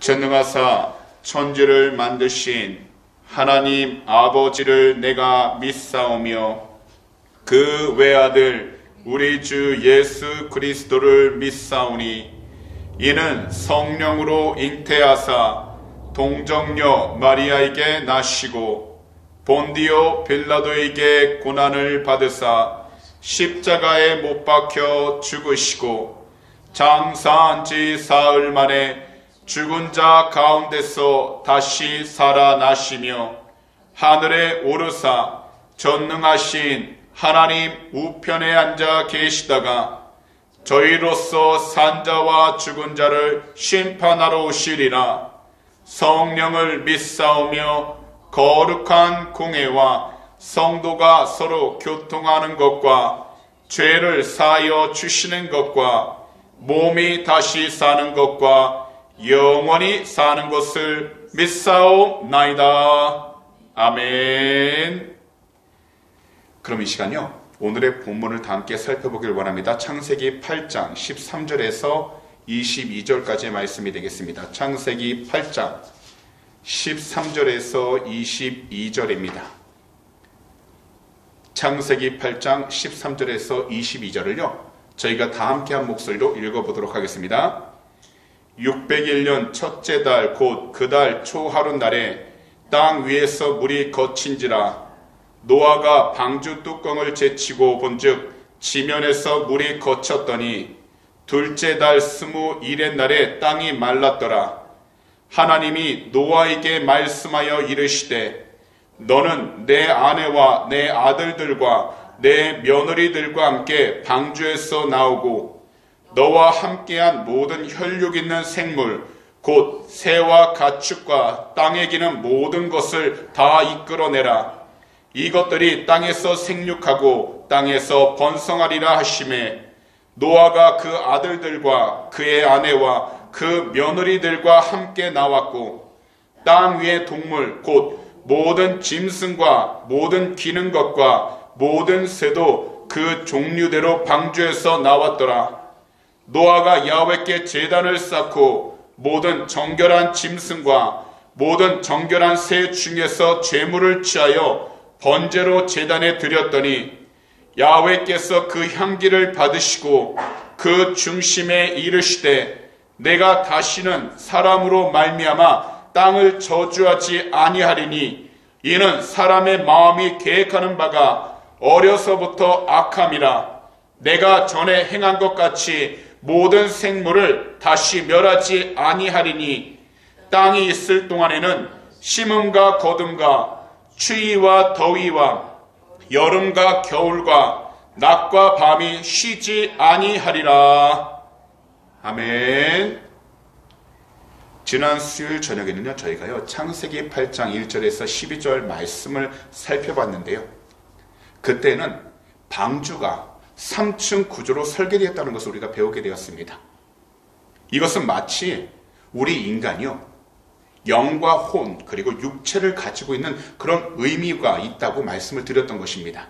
전능하사 천지를 만드신 하나님 아버지를 내가 믿사오며 그 외아들 우리 주 예수 그리스도를 믿사오니 이는 성령으로 잉태하사 동정녀 마리아에게 나시고 본디오 빌라도에게 고난을 받으사 십자가에 못 박혀 죽으시고 장사한 지 사흘 만에 죽은 자 가운데서 다시 살아나시며 하늘에 오르사 전능하신 하나님 우편에 앉아 계시다가 저희로서 산 자와 죽은 자를 심판하러 오시리라. 성령을 믿사오며 거룩한 공회와 성도가 서로 교통하는 것과 죄를 사하여 주시는 것과 몸이 다시 사는 것과 영원히 사는 것을 믿사오나이다. 아멘. 그럼 이 시간요, 오늘의 본문을 다 함께 살펴보길 원합니다. 창세기 8장 13절에서 22절까지의 말씀이 되겠습니다. 창세기 8장 13절에서 22절입니다. 창세기 8장 13절에서 22절을요, 저희가 다 함께 한 목소리로 읽어보도록 하겠습니다. 601년 첫째 달 곧 그 달 초하룻날에 땅 위에서 물이 거친지라 노아가 방주 뚜껑을 제치고 본즉 지면에서 물이 거쳤더니 둘째 달 21의 날에 땅이 말랐더라. 하나님이 노아에게 말씀하여 이르시되 너는 내 아내와 내 아들들과 내 며느리들과 함께 방주에서 나오고 너와 함께한 모든 혈육 있는 생물 곧 새와 가축과 땅에 기는 모든 것을 다 이끌어내라. 이것들이 땅에서 생육하고 땅에서 번성하리라 하시매 노아가 그 아들들과 그의 아내와 그 며느리들과 함께 나왔고 땅 위의 동물 곧 모든 짐승과 모든 기는 것과 모든 새도 그 종류대로 방주에서 나왔더라. 노아가 야훼께 제단을 쌓고 모든 정결한 짐승과 모든 정결한 새 중에서 제물을 취하여 번제로 제단에 드렸더니 야훼께서 그 향기를 받으시고 그 중심에 이르시되 내가 다시는 사람으로 말미암아 땅을 저주하지 아니하리니 이는 사람의 마음이 계획하는 바가 어려서부터 악함이라. 내가 전에 행한 것 같이 모든 생물을 다시 멸하지 아니하리니 땅이 있을 동안에는 심음과 거둠과 추위와 더위와 여름과 겨울과 낮과 밤이 쉬지 아니하리라. 아멘. 지난 수요일 저녁에는요, 저희가요 창세기 8장 1절에서 12절 말씀을 살펴봤는데요, 그때는 방주가 3층 구조로 설계되었다는 것을 우리가 배우게 되었습니다. 이것은 마치 우리 인간이요, 영과 혼 그리고 육체를 가지고 있는 그런 의미가 있다고 말씀을 드렸던 것입니다.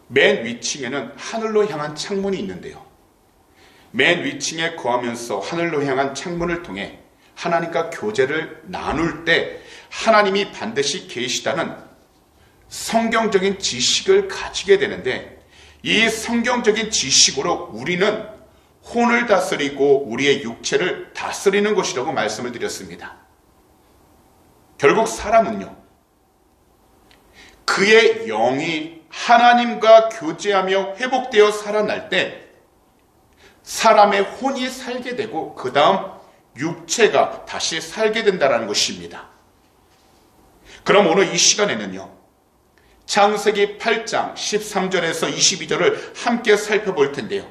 맨 위층에는 하늘로 향한 창문이 있는데요, 맨 위층에 거하면서 하늘로 향한 창문을 통해 하나님과 교제를 나눌 때 하나님이 반드시 계시다는 성경적인 지식을 가지게 되는데, 이 성경적인 지식으로 우리는 혼을 다스리고 우리의 육체를 다스리는 것이라고 말씀을 드렸습니다. 결국 사람은요, 그의 영이 하나님과 교제하며 회복되어 살아날 때 사람의 혼이 살게 되고 그 다음 육체가 다시 살게 된다는 것입니다. 그럼 오늘 이 시간에는요, 창세기 8장 13절에서 22절을 함께 살펴볼 텐데요,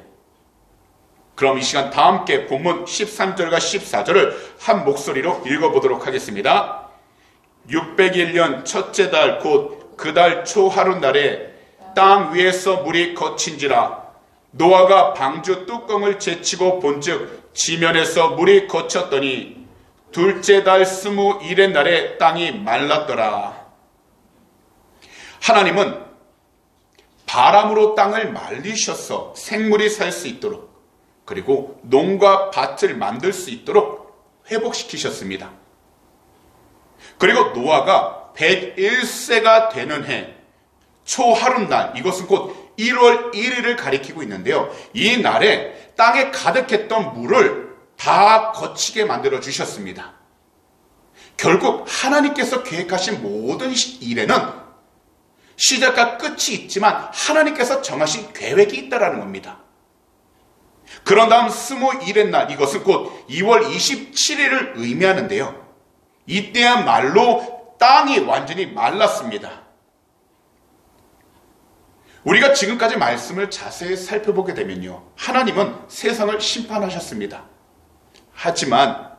그럼 이 시간 다 함께 본문 13절과 14절을 한 목소리로 읽어보도록 하겠습니다. 601년 첫째 달 곧 그 달 초하룻날에 땅 위에서 물이 거친지라 노아가 방주 뚜껑을 제치고 본즉 지면에서 물이 거쳤더니 둘째 달 21의 날에 땅이 말랐더라. 하나님은 바람으로 땅을 말리셔서 생물이 살 수 있도록, 그리고 농과 밭을 만들 수 있도록 회복시키셨습니다. 그리고 노아가 101세가 되는 해 초하룻날, 이것은 곧 1월 1일을 가리키고 있는데요. 이 날에 땅에 가득했던 물을 다 거치게 만들어 주셨습니다. 결국 하나님께서 계획하신 모든 일에는 시작과 끝이 있지만 하나님께서 정하신 계획이 있다는 겁니다. 그런 다음 21의 날, 이것은 곧 2월 27일을 의미하는데요. 이때야말로 땅이 완전히 말랐습니다. 우리가 지금까지 말씀을 자세히 살펴보게 되면요, 하나님은 세상을 심판하셨습니다. 하지만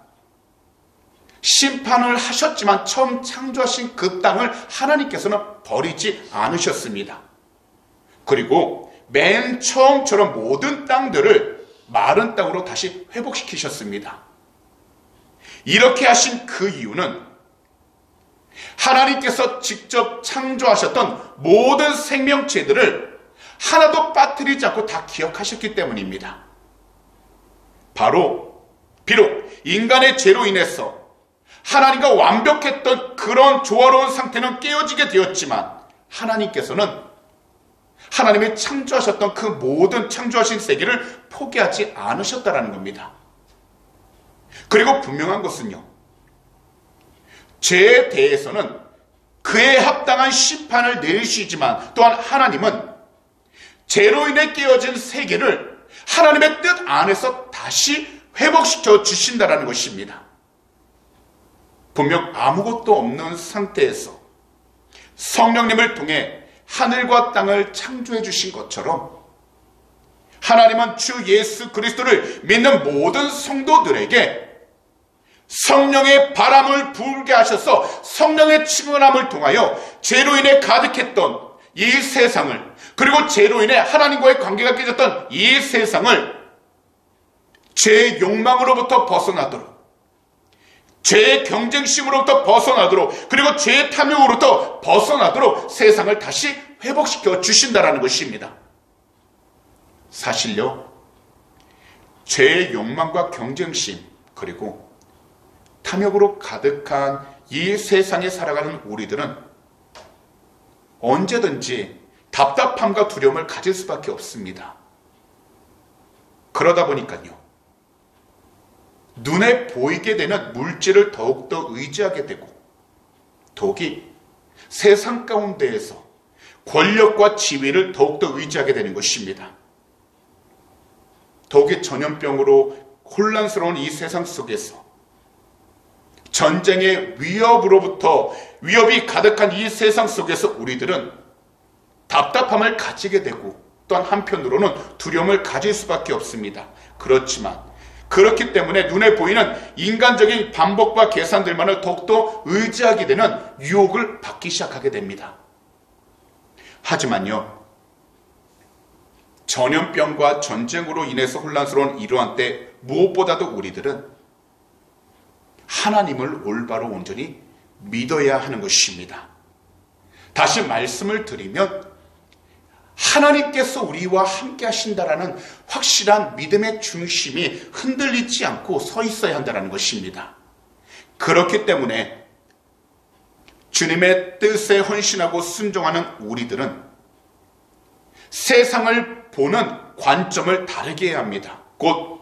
심판을 하셨지만 처음 창조하신 그 땅을 하나님께서는 버리지 않으셨습니다. 그리고 맨 처음처럼 모든 땅들을 마른 땅으로 다시 회복시키셨습니다. 이렇게 하신 그 이유는 하나님께서 직접 창조하셨던 모든 생명체들을 하나도 빠뜨리지 않고 다 기억하셨기 때문입니다. 비록 인간의 죄로 인해서 하나님과 완벽했던 그런 조화로운 상태는 깨어지게 되었지만 하나님께서는 하나님이 창조하셨던 그 모든 창조하신 세계를 포기하지 않으셨다는 겁니다. 그리고 분명한 것은요, 죄에 대해서는 그에 합당한 심판을 내리시지만 또한 하나님은 죄로 인해 깨어진 세계를 하나님의 뜻 안에서 다시 회복시켜 주신다는 것입니다. 분명 아무것도 없는 상태에서 성령님을 통해 하늘과 땅을 창조해 주신 것처럼 하나님은 주 예수 그리스도를 믿는 모든 성도들에게 성령의 바람을 불게 하셔서 성령의 충만함을 통하여 죄로 인해 가득했던 이 세상을, 그리고 죄로 인해 하나님과의 관계가 깨졌던 이 세상을 죄의 욕망으로부터 벗어나도록, 죄의 경쟁심으로부터 벗어나도록, 그리고 죄의 탐욕으로부터 벗어나도록 세상을 다시 회복시켜 주신다는 것입니다. 사실요, 죄의 욕망과 경쟁심 그리고 탐욕으로 가득한 이 세상에 살아가는 우리들은 언제든지 답답함과 두려움을 가질 수밖에 없습니다. 그러다 보니까요, 눈에 보이게 되는 물질을 더욱더 의지하게 되고, 더욱이 세상 가운데에서 권력과 지위를 더욱더 의지하게 되는 것입니다. 더욱이 전염병으로 혼란스러운 이 세상 속에서, 전쟁의 위협이 가득한 이 세상 속에서 우리들은 답답함을 가지게 되고, 또한 한편으로는 두려움을 가질 수밖에 없습니다. 그렇기 때문에 눈에 보이는 인간적인 반복과 계산들만을 더욱더 의지하게 되는 유혹을 받기 시작하게 됩니다. 하지만요, 전염병과 전쟁으로 인해서 혼란스러운 이러한 때 무엇보다도 우리들은 하나님을 올바로 온전히 믿어야 하는 것입니다. 다시 말씀을 드리면 하나님께서 우리와 함께 하신다라는 확실한 믿음의 중심이 흔들리지 않고 서 있어야 한다는 것입니다. 그렇기 때문에 주님의 뜻에 헌신하고 순종하는 우리들은 세상을 보는 관점을 다르게 해야 합니다. 곧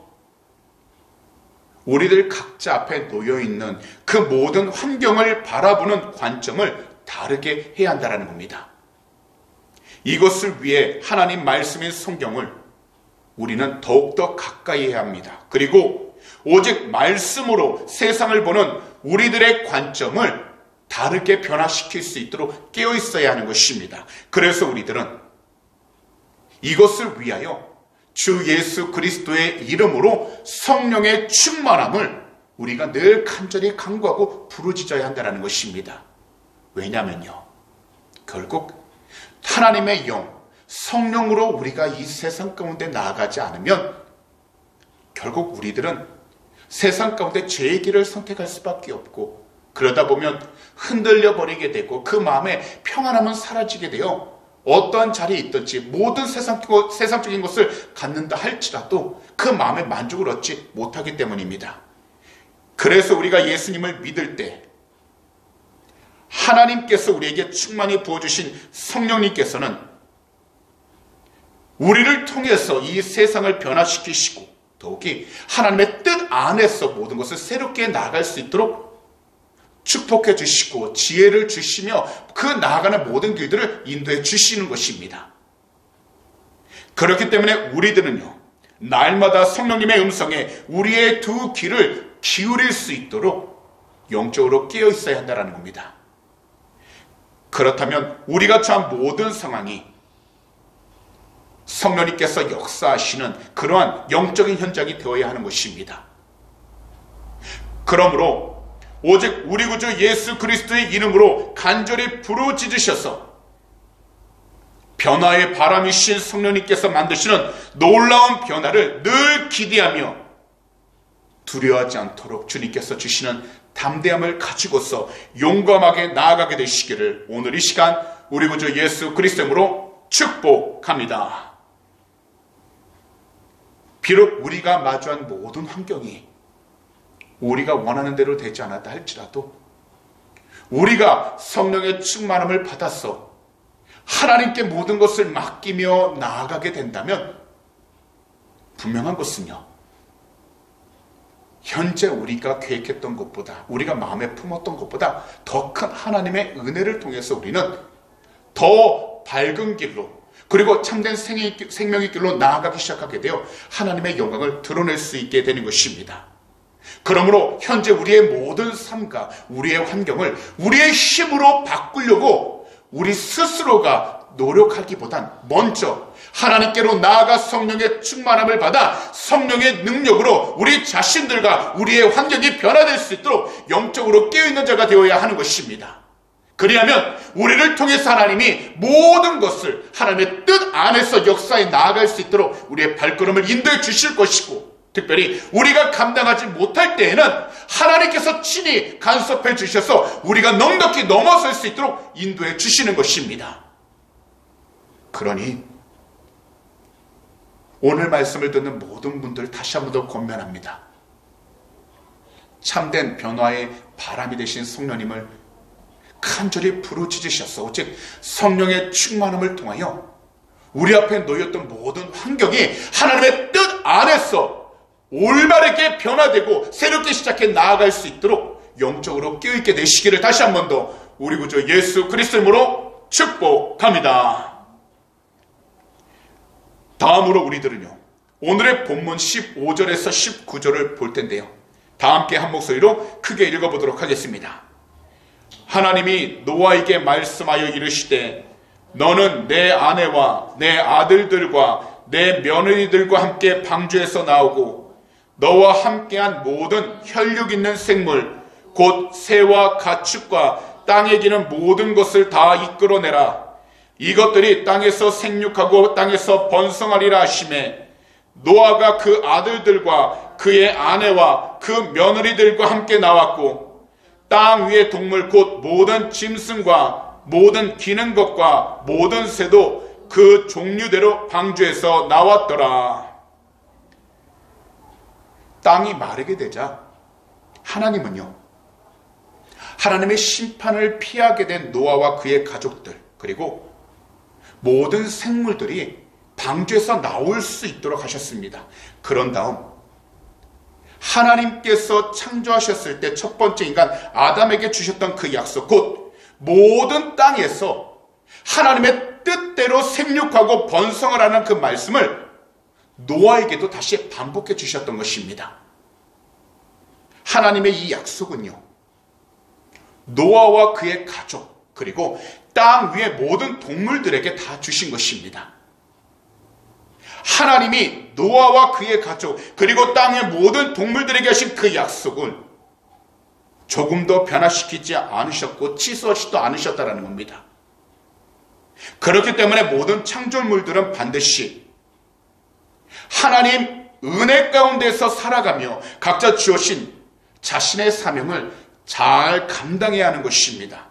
우리들 각자 앞에 놓여있는 그 모든 환경을 바라보는 관점을 다르게 해야 한다는 겁니다. 이것을 위해 하나님 말씀인 성경을 우리는 더욱더 가까이 해야 합니다. 그리고 오직 말씀으로 세상을 보는 우리들의 관점을 다르게 변화시킬 수 있도록 깨어 있어야 하는 것입니다. 그래서 우리들은 이것을 위하여 주 예수 그리스도의 이름으로 성령의 충만함을 우리가 늘 간절히 간구하고 부르짖어야 한다는 것입니다. 왜냐하면요, 결국 하나님의 영, 성령으로 우리가 이 세상 가운데 나아가지 않으면 결국 우리들은 세상 가운데 죄의 길을 선택할 수밖에 없고, 그러다 보면 흔들려 버리게 되고 그 마음에 평안함은 사라지게 되어 어떠한 자리에 있든지 모든 세상적인 것을 갖는다 할지라도 그 마음의 만족을 얻지 못하기 때문입니다. 그래서 우리가 예수님을 믿을 때 하나님께서 우리에게 충만히 부어주신 성령님께서는 우리를 통해서 이 세상을 변화시키시고 더욱이 하나님의 뜻 안에서 모든 것을 새롭게 나아갈 수 있도록 축복해 주시고 지혜를 주시며 그 나아가는 모든 길들을 인도해 주시는 것입니다. 그렇기 때문에 우리들은요, 날마다 성령님의 음성에 우리의 두 귀를 기울일 수 있도록 영적으로 깨어 있어야 한다는 겁니다. 그렇다면 우리가 처한 모든 상황이 성령님께서 역사하시는 그러한 영적인 현장이 되어야 하는 것입니다. 그러므로 오직 우리 구주 예수 그리스도의 이름으로 간절히 부르짖으셔서 변화의 바람이신 성령님께서 만드시는 놀라운 변화를 늘 기대하며 두려워하지 않도록 주님께서 주시는 담대함을 가지고서 용감하게 나아가게 되시기를 오늘 이 시간 우리 구주 예수 그리스도로 축복합니다. 비록 우리가 마주한 모든 환경이 우리가 원하는 대로 되지 않았다 할지라도 우리가 성령의 충만함을 받아서 하나님께 모든 것을 맡기며 나아가게 된다면 분명한 것은요, 현재 우리가 계획했던 것보다 우리가 마음에 품었던 것보다 더 큰 하나님의 은혜를 통해서 우리는 더 밝은 길로 그리고 참된 생명의 길로 나아가기 시작하게 되어 하나님의 영광을 드러낼 수 있게 되는 것입니다. 그러므로 현재 우리의 모든 삶과 우리의 환경을 우리의 힘으로 바꾸려고 우리 스스로가 노력하기보단 먼저 하나님께로 나아가 성령의 충만함을 받아 성령의 능력으로 우리 자신들과 우리의 환경이 변화될 수 있도록 영적으로 깨어있는 자가 되어야 하는 것입니다. 그리하면 우리를 통해서 하나님이 모든 것을 하나님의 뜻 안에서 역사에 나아갈 수 있도록 우리의 발걸음을 인도해 주실 것이고, 특별히 우리가 감당하지 못할 때에는 하나님께서 친히 간섭해 주셔서 우리가 넉넉히 넘어설 수 있도록 인도해 주시는 것입니다. 그러니 오늘 말씀을 듣는 모든 분들 다시 한 번 더 권면합니다. 참된 변화의 바람이 되신 성령님을 간절히 부르짖으셔서 오직 성령의 충만함을 통하여 우리 앞에 놓였던 모든 환경이 하나님의 뜻 안에서 올바르게 변화되고 새롭게 시작해 나아갈 수 있도록 영적으로 깨어있게 되시기를 다시 한 번 더 우리 구주 예수 그리스도 이름으로 축복합니다. 다음으로 우리들은요, 오늘의 본문 15절에서 19절을 볼 텐데요, 다 함께 한 목소리로 크게 읽어보도록 하겠습니다. 하나님이 노아에게 말씀하여 이르시되 너는 내 아내와 내 아들들과 내 며느리들과 함께 방주에서 나오고 너와 함께한 모든 혈육 있는 생물 곧 새와 가축과 땅에 기는 모든 것을 다 이끌어내라. 이것들이 땅에서 생육하고 땅에서 번성하리라 하시매 노아가 그 아들들과 그의 아내와 그 며느리들과 함께 나왔고 땅 위의 동물 곧 모든 짐승과 모든 기는 것과 모든 새도 그 종류대로 방주에서 나왔더라. 땅이 마르게 되자 하나님은요, 하나님의 심판을 피하게 된 노아와 그의 가족들 그리고 모든 생물들이 방주에서 나올 수 있도록 하셨습니다. 그런 다음 하나님께서 창조하셨을 때 첫 번째 인간 아담에게 주셨던 그 약속, 곧 모든 땅에서 하나님의 뜻대로 생육하고 번성을 하는 그 말씀을 노아에게도 다시 반복해 주셨던 것입니다. 하나님의 이 약속은요, 노아와 그의 가족 그리고 땅 위의 모든 동물들에게 다 주신 것입니다. 하나님이 노아와 그의 가족 그리고 땅의 모든 동물들에게 하신 그 약속은 조금도 변화시키지 않으셨고 취소하지도 않으셨다는 겁니다. 그렇기 때문에 모든 창조물들은 반드시 하나님 은혜 가운데서 살아가며 각자 주어진 자신의 사명을 잘 감당해야 하는 것입니다.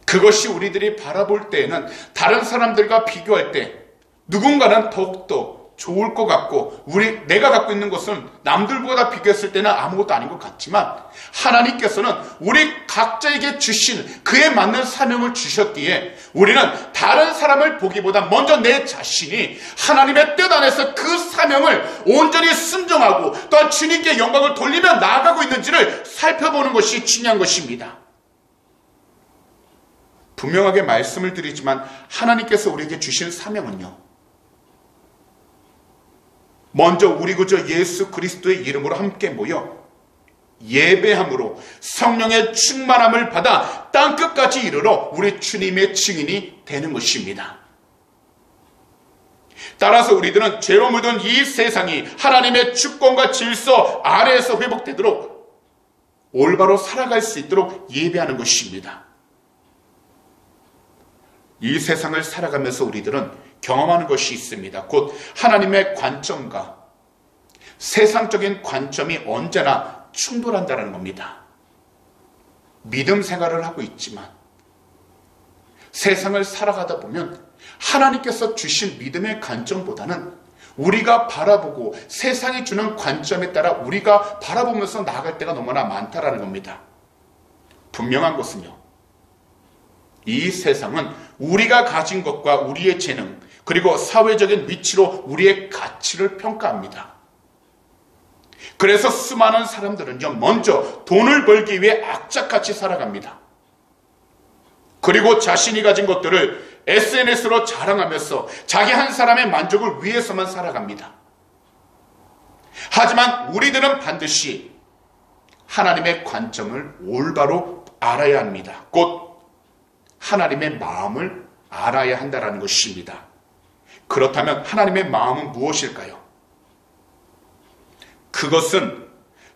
그것이 우리들이 바라볼 때에는 다른 사람들과 비교할 때 누군가는 더욱더 좋을 것 같고 내가 갖고 있는 것은 남들보다 비교했을 때는 아무것도 아닌 것 같지만 하나님께서는 우리 각자에게 주신 그에 맞는 사명을 주셨기에 우리는 다른 사람을 보기보다 먼저 내 자신이 하나님의 뜻 안에서 그 사명을 온전히 순종하고 또한 주님께 영광을 돌리며 나아가고 있는지를 살펴보는 것이 중요한 것입니다. 분명하게 말씀을 드리지만 하나님께서 우리에게 주신 사명은요, 먼저 우리 구주 예수 그리스도의 이름으로 함께 모여 예배함으로 성령의 충만함을 받아 땅끝까지 이르러 우리 주님의 증인이 되는 것입니다. 따라서 우리들은 죄로 물든 이 세상이 하나님의 주권과 질서 아래에서 회복되도록 올바로 살아갈 수 있도록 예배하는 것입니다. 이 세상을 살아가면서 우리들은 경험하는 것이 있습니다. 곧 하나님의 관점과 세상적인 관점이 언제나 충돌한다는 겁니다. 믿음 생활을 하고 있지만 세상을 살아가다 보면 하나님께서 주신 믿음의 관점보다는 우리가 바라보고 세상이 주는 관점에 따라 우리가 바라보면서 나아갈 때가 너무나 많다라는 겁니다. 분명한 것은요, 이 세상은 우리가 가진 것과 우리의 재능 그리고 사회적인 위치로 우리의 가치를 평가합니다. 그래서 수많은 사람들은요, 먼저 돈을 벌기 위해 악착같이 살아갑니다. 그리고 자신이 가진 것들을 SNS로 자랑하면서 자기 한 사람의 만족을 위해서만 살아갑니다. 하지만 우리들은 반드시 하나님의 관점을 올바로 알아야 합니다. 곧 하나님의 마음을 알아야 한다는 것입니다. 그렇다면 하나님의 마음은 무엇일까요? 그것은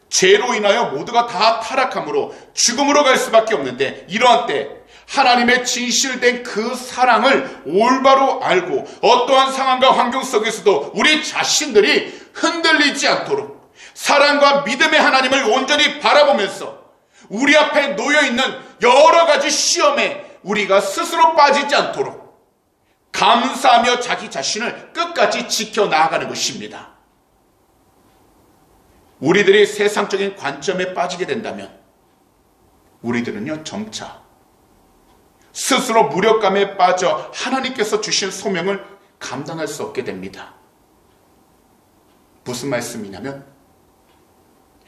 죄로 인하여 모두가 다 타락함으로 죽음으로 갈 수밖에 없는데, 이러한 때 하나님의 진실된 그 사랑을 올바로 알고 어떠한 상황과 환경 속에서도 우리 자신들이 흔들리지 않도록 사랑과 믿음의 하나님을 온전히 바라보면서 우리 앞에 놓여있는 여러 가지 시험에 우리가 스스로 빠지지 않도록 감사하며 자기 자신을 끝까지 지켜나가는 것입니다. 우리들이 세상적인 관점에 빠지게 된다면 우리들은요, 점차 스스로 무력감에 빠져 하나님께서 주신 소명을 감당할 수 없게 됩니다. 무슨 말씀이냐면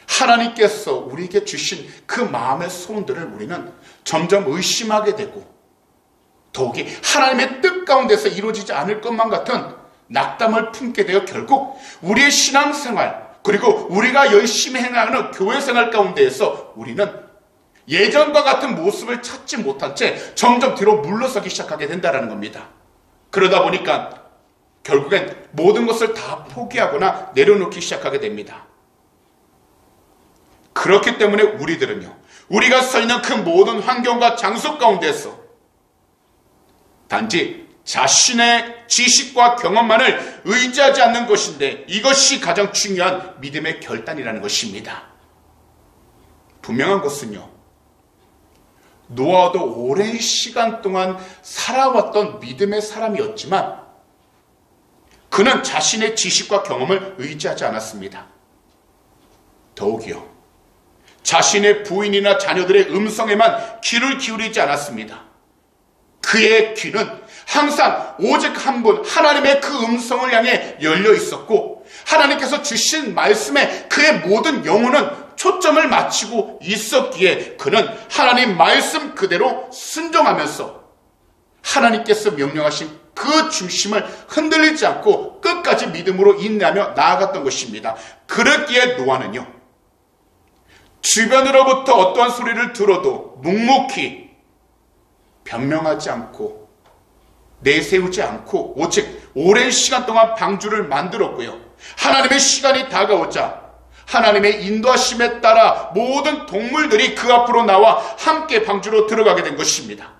하나님께서 우리에게 주신 그 마음의 소원들을 우리는 점점 의심하게 되고 더욱이 하나님의 뜻 가운데서 이루어지지 않을 것만 같은 낙담을 품게 되어 결국 우리의 신앙생활 그리고 우리가 열심히 행하는 교회생활 가운데에서 우리는 예전과 같은 모습을 찾지 못한 채 점점 뒤로 물러서기 시작하게 된다는 겁니다. 그러다 보니까 결국엔 모든 것을 다 포기하거나 내려놓기 시작하게 됩니다. 그렇기 때문에 우리들은요, 우리가 서 있는 그 모든 환경과 장소 가운데서 단지 자신의 지식과 경험만을 의지하지 않는 것인데 이것이 가장 중요한 믿음의 결단이라는 것입니다. 분명한 것은요, 노아도 오랜 시간 동안 살아왔던 믿음의 사람이었지만 그는 자신의 지식과 경험을 의지하지 않았습니다. 더욱이요, 자신의 부인이나 자녀들의 음성에만 귀를 기울이지 않았습니다. 그의 귀는 항상 오직 한 분 하나님의 그 음성을 향해 열려 있었고 하나님께서 주신 말씀에 그의 모든 영혼은 초점을 맞추고 있었기에 그는 하나님 말씀 그대로 순종하면서 하나님께서 명령하신 그 중심을 흔들리지 않고 끝까지 믿음으로 인내하며 나아갔던 것입니다. 그랬기에 노아는요, 주변으로부터 어떠한 소리를 들어도 묵묵히 변명하지 않고 내세우지 않고 오직 오랜 시간 동안 방주를 만들었고요, 하나님의 시간이 다가오자 하나님의 인도하심에 따라 모든 동물들이 그 앞으로 나와 함께 방주로 들어가게 된 것입니다.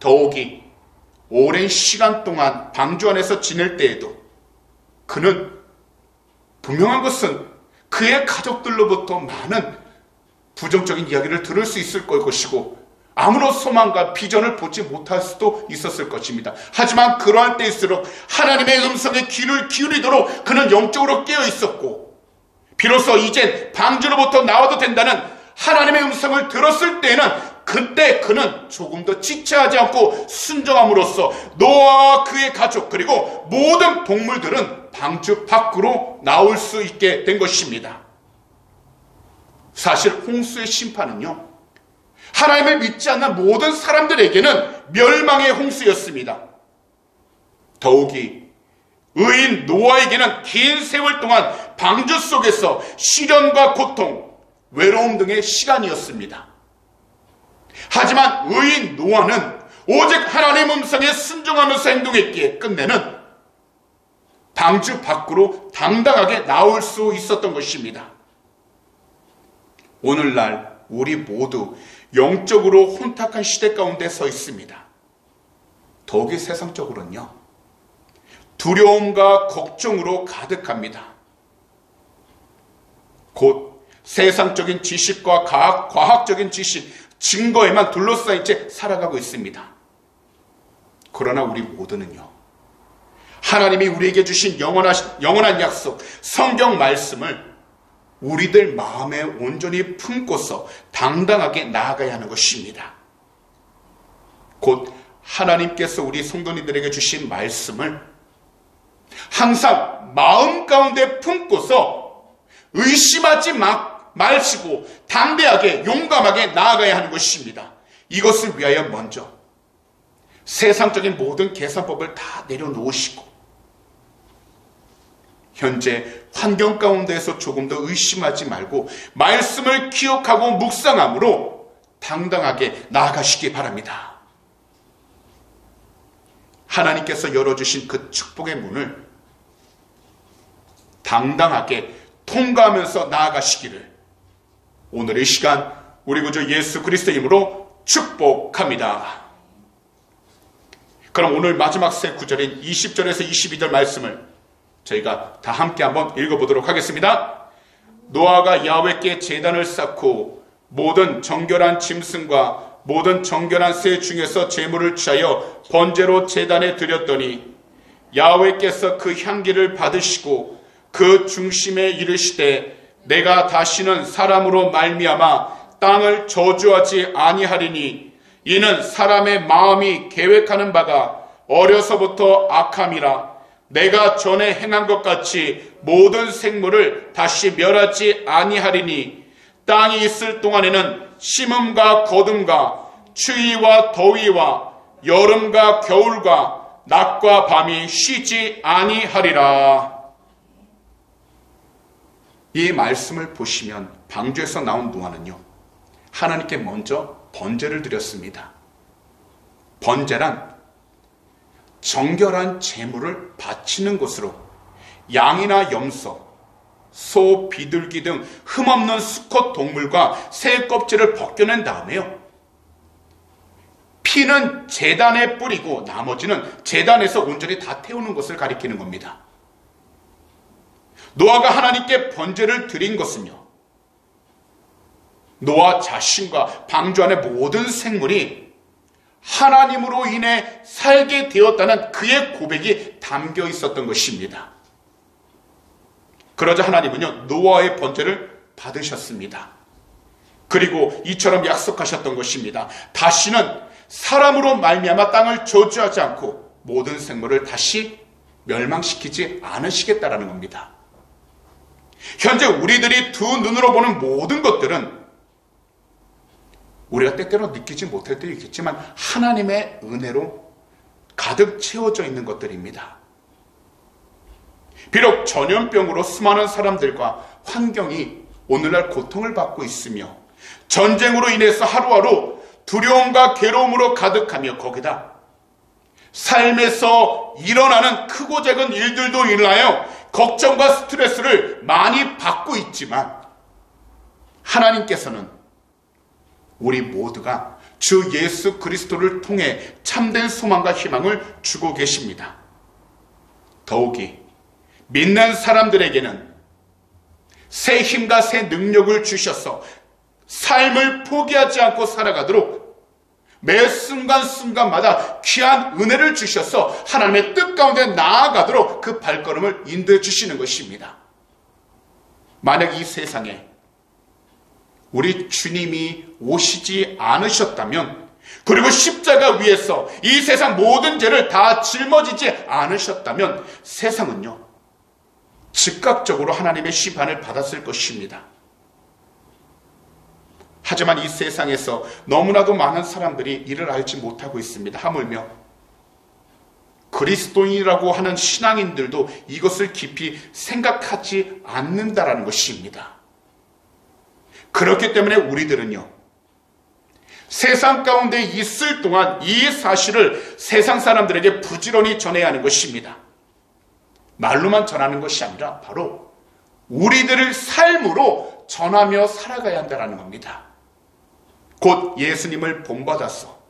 더욱이 오랜 시간 동안 방주 안에서 지낼 때에도 그는 분명한 것은 그의 가족들로부터 많은 부정적인 이야기를 들을 수 있을 것이고 아무런 소망과 비전을 보지 못할 수도 있었을 것입니다. 하지만 그러할 때일수록 하나님의 음성에 귀를 기울이도록 그는 영적으로 깨어 있었고, 비로소 이젠 방주로부터 나와도 된다는 하나님의 음성을 들었을 때에는 그때 그는 조금 더 지체하지 않고 순종함으로써 노아와 그의 가족 그리고 모든 동물들은 방주 밖으로 나올 수 있게 된 것입니다. 사실 홍수의 심판은요, 하나님을 믿지 않는 모든 사람들에게는 멸망의 홍수였습니다. 더욱이 의인 노아에게는 긴 세월 동안 방주 속에서 시련과 고통, 외로움 등의 시간이었습니다. 하지만 의인 노아는 오직 하나님 음성에 순종하면서 행동했기에 끝내는 방주 밖으로 당당하게 나올 수 있었던 것입니다. 오늘날 우리 모두 영적으로 혼탁한 시대 가운데 서 있습니다. 더욱이 세상적으로는요, 두려움과 걱정으로 가득합니다. 곧 세상적인 지식과 과학적인 지식, 증거에만 둘러싸인 채 살아가고 있습니다. 그러나 우리 모두는요, 하나님이 우리에게 주신 영원한 약속, 성경 말씀을 우리들 마음에 온전히 품고서 당당하게 나아가야 하는 것입니다. 곧 하나님께서 우리 성도님들에게 주신 말씀을 항상 마음 가운데 품고서 의심하지 마시고 담대하게 용감하게 나아가야 하는 것입니다. 이것을 위하여 먼저 세상적인 모든 계산법을 다 내려놓으시고 현재 환경 가운데에서 조금 더 의심하지 말고 말씀을 기억하고 묵상함으로 당당하게 나아가시기 바랍니다. 하나님께서 열어주신 그 축복의 문을 당당하게 통과하면서 나아가시기를 오늘 이 시간 우리 구주 예수 그리스도의 이름으로 축복합니다. 그럼 오늘 마지막 세 구절인 20절에서 22절 말씀을 저희가 다 함께 한번 읽어보도록 하겠습니다. 노아가 야훼께 제단을 쌓고 모든 정결한 짐승과 모든 정결한 새 중에서 제물을 취하여 번제로 제단에 드렸더니 야훼께서 그 향기를 받으시고 그 중심에 이르시되 내가 다시는 사람으로 말미암아 땅을 저주하지 아니하리니 이는 사람의 마음이 계획하는 바가 어려서부터 악함이라. 내가 전에 행한 것 같이 모든 생물을 다시 멸하지 아니하리니 땅이 있을 동안에는 심음과 거둠과 추위와 더위와 여름과 겨울과 낮과 밤이 쉬지 아니하리라. 이 말씀을 보시면 방주에서 나온 노아는요, 하나님께 먼저 번제를 드렸습니다. 번제란 정결한 제물을 바치는 것으로 양이나 염소, 소, 비둘기 등 흠없는 수컷 동물과 새 껍질을 벗겨낸 다음에요, 피는 제단에 뿌리고 나머지는 제단에서 온전히 다 태우는 것을 가리키는 겁니다. 노아가 하나님께 번제를 드린 것은요, 노아 자신과 방주 안의 모든 생물이 하나님으로 인해 살게 되었다는 그의 고백이 담겨 있었던 것입니다. 그러자 하나님은요, 노아의 번제를 받으셨습니다. 그리고 이처럼 약속하셨던 것입니다. 다시는 사람으로 말미암아 땅을 저주하지 않고 모든 생물을 다시 멸망시키지 않으시겠다라는 겁니다. 현재 우리들이 두 눈으로 보는 모든 것들은 우리가 때때로 느끼지 못할 때도 있겠지만 하나님의 은혜로 가득 채워져 있는 것들입니다. 비록 전염병으로 수많은 사람들과 환경이 오늘날 고통을 받고 있으며 전쟁으로 인해서 하루하루 두려움과 괴로움으로 가득하며 거기다 삶에서 일어나는 크고 작은 일들도 인하여 걱정과 스트레스를 많이 받고 있지만 하나님께서는 우리 모두가 주 예수 그리스도를 통해 참된 소망과 희망을 주고 계십니다. 더욱이 믿는 사람들에게는 새 힘과 새 능력을 주셔서 삶을 포기하지 않고 살아가도록 매 순간순간마다 귀한 은혜를 주셔서 하나님의 뜻 가운데 나아가도록 그 발걸음을 인도해 주시는 것입니다. 만약 이 세상에 우리 주님이 오시지 않으셨다면, 그리고 십자가 위에서 이 세상 모든 죄를 다 짊어지지 않으셨다면 세상은요, 즉각적으로 하나님의 심판을 받았을 것입니다. 하지만 이 세상에서 너무나도 많은 사람들이 이를 알지 못하고 있습니다. 하물며 그리스도인이라고 하는 신앙인들도 이것을 깊이 생각하지 않는다라는 것입니다. 그렇기 때문에 우리들은요, 세상 가운데 있을 동안 이 사실을 세상 사람들에게 부지런히 전해야 하는 것입니다. 말로만 전하는 것이 아니라 바로 우리들의 삶으로 전하며 살아가야 한다는 겁니다. 곧 예수님을 본받아서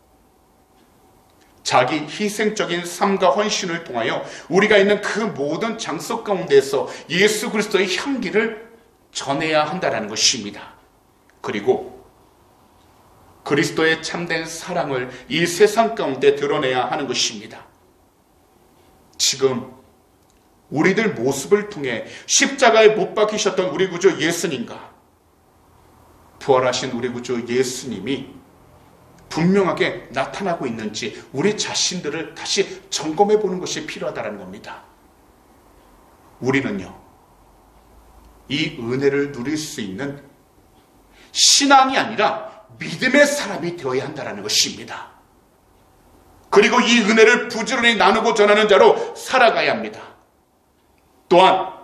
자기 희생적인 삶과 헌신을 통하여 우리가 있는 그 모든 장소 가운데에서 예수 그리스도의 향기를 전해야 한다는 것입니다. 그리고 그리스도의 참된 사랑을 이 세상 가운데 드러내야 하는 것입니다. 지금 우리들 모습을 통해 십자가에 못 박히셨던 우리 구주 예수님과 부활하신 우리 구주 예수님이 분명하게 나타나고 있는지 우리 자신들을 다시 점검해 보는 것이 필요하다는 겁니다. 우리는요, 이 은혜를 누릴 수 있는 신앙이 아니라 믿음의 사람이 되어야 한다는 것입니다. 그리고 이 은혜를 부지런히 나누고 전하는 자로 살아가야 합니다. 또한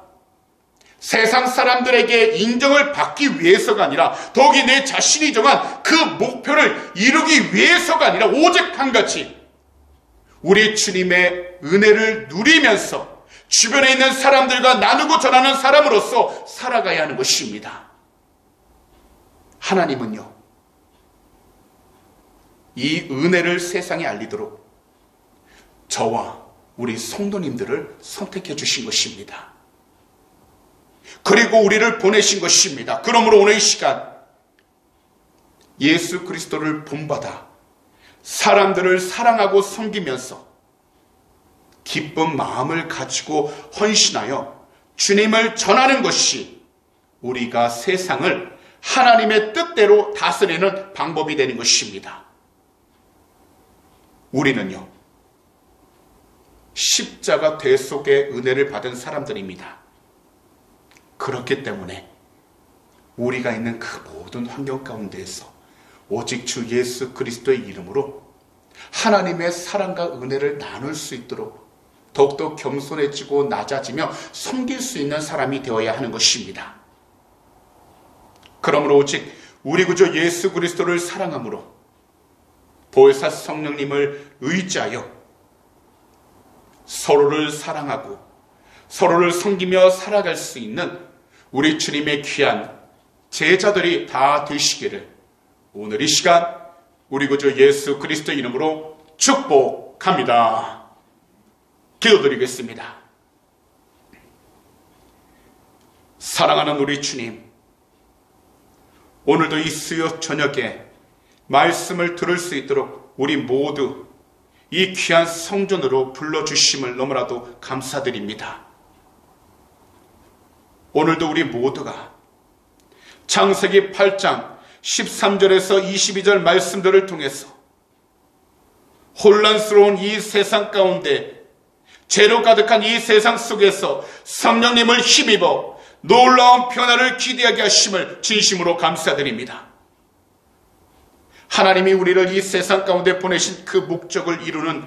세상 사람들에게 인정을 받기 위해서가 아니라 더욱이 내 자신이 정한 그 목표를 이루기 위해서가 아니라 오직 한 가지, 우리 주님의 은혜를 누리면서 주변에 있는 사람들과 나누고 전하는 사람으로서 살아가야 하는 것입니다. 하나님은요, 이 은혜를 세상에 알리도록 저와 우리 성도님들을 선택해 주신 것입니다. 그리고 우리를 보내신 것입니다. 그러므로 오늘 이 시간 예수 그리스도를 본받아 사람들을 사랑하고 섬기면서 기쁜 마음을 가지고 헌신하여 주님을 전하는 것이 우리가 세상을 하나님의 뜻대로 다스리는 방법이 되는 것입니다. 우리는요, 십자가 대속의 은혜를 받은 사람들입니다. 그렇기 때문에 우리가 있는 그 모든 환경 가운데에서 오직 주 예수 그리스도의 이름으로 하나님의 사랑과 은혜를 나눌 수 있도록 더욱더 겸손해지고 낮아지며 섬길 수 있는 사람이 되어야 하는 것입니다. 그러므로 오직 우리 구주 예수 그리스도를 사랑함으로 보혜사 성령님을 의지하여 서로를 사랑하고 서로를 섬기며 살아갈 수 있는 우리 주님의 귀한 제자들이 다 되시기를 오늘 이 시간 우리 구주 예수 그리스도 이름으로 축복합니다. 기도드리겠습니다. 사랑하는 우리 주님, 오늘도 이 수요 저녁에 말씀을 들을 수 있도록 우리 모두 이 귀한 성전으로 불러주심을 너무나도 감사드립니다. 오늘도 우리 모두가 창세기 8장 13절에서 22절 말씀들을 통해서 혼란스러운 이 세상 가운데 죄로 가득한 이 세상 속에서 성령님을 힘입어 놀라운 변화를 기대하게 하심을 진심으로 감사드립니다. 하나님이 우리를 이 세상 가운데 보내신 그 목적을 이루는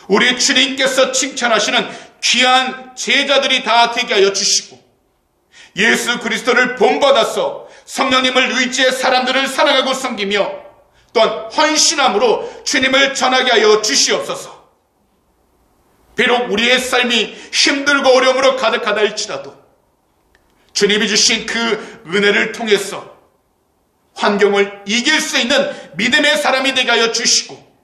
우리 주님께서 칭찬하시는 귀한 제자들이 다 되게 하여 주시고 예수 그리스도를 본받아서 성령님을 의지해 사람들을 사랑하고 섬기며 또한 헌신함으로 주님을 전하게 하여 주시옵소서. 비록 우리의 삶이 힘들고 어려움으로 가득하다 할지라도 주님이 주신 그 은혜를 통해서 환경을 이길 수 있는 믿음의 사람이 되게 하여 주시고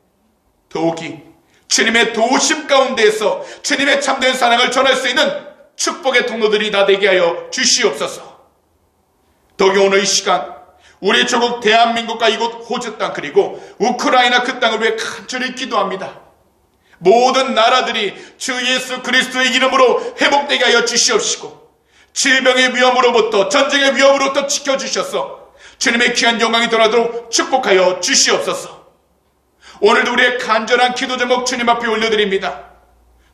더욱이 주님의 도우심 가운데에서 주님의 참된 사랑을 전할 수 있는 축복의 통로들이 다 되게 하여 주시옵소서. 더욱이 오늘 이 시간 우리 조국 대한민국과 이곳 호주 땅 그리고 우크라이나 그 땅을 위해 간절히 기도합니다. 모든 나라들이 주 예수 그리스도의 이름으로 회복되게 하여 주시옵시고 질병의 위험으로부터 전쟁의 위험으로부터 지켜주셔서 주님의 귀한 영광이 돌아도록 축복하여 주시옵소서. 오늘도 우리의 간절한 기도 제목 주님 앞에 올려드립니다.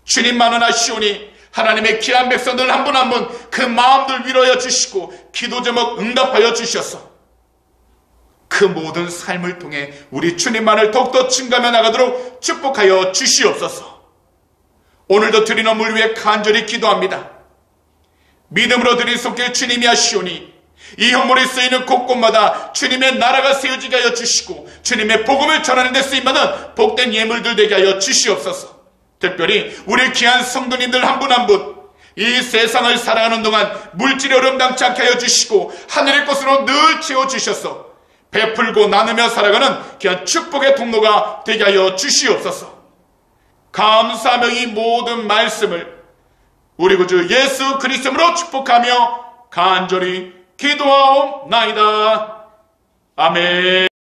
주님만은 아시오니 하나님의 귀한 백성들 한 분 한 분 그 마음들 위로하여 주시고 기도 제목 응답하여 주셔서 그 모든 삶을 통해 우리 주님만을 더욱더 증가하며 나가도록 축복하여 주시옵소서. 오늘도 드리는 물 위해 간절히 기도합니다. 믿음으로 드린 손길 주님이 하시오니 이 헌물이 쓰이는 곳곳마다 주님의 나라가 세워지게 하여 주시고 주님의 복음을 전하는 데 쓰임받은 복된 예물들 되게 하여 주시옵소서. 특별히 우리 귀한 성도님들 한 분 한 분 이 세상을 살아가는 동안 물질이 어름담지 않게 하여 주시고 하늘의 것으로 늘 채워주셔서 베풀고 나누며 살아가는 귀한 축복의 통로가 되게 하여 주시옵소서. 감사하며 이 모든 말씀을 우리 구주 예수 그리스도로 축복하며 간절히 기도하옵나이다. 아멘.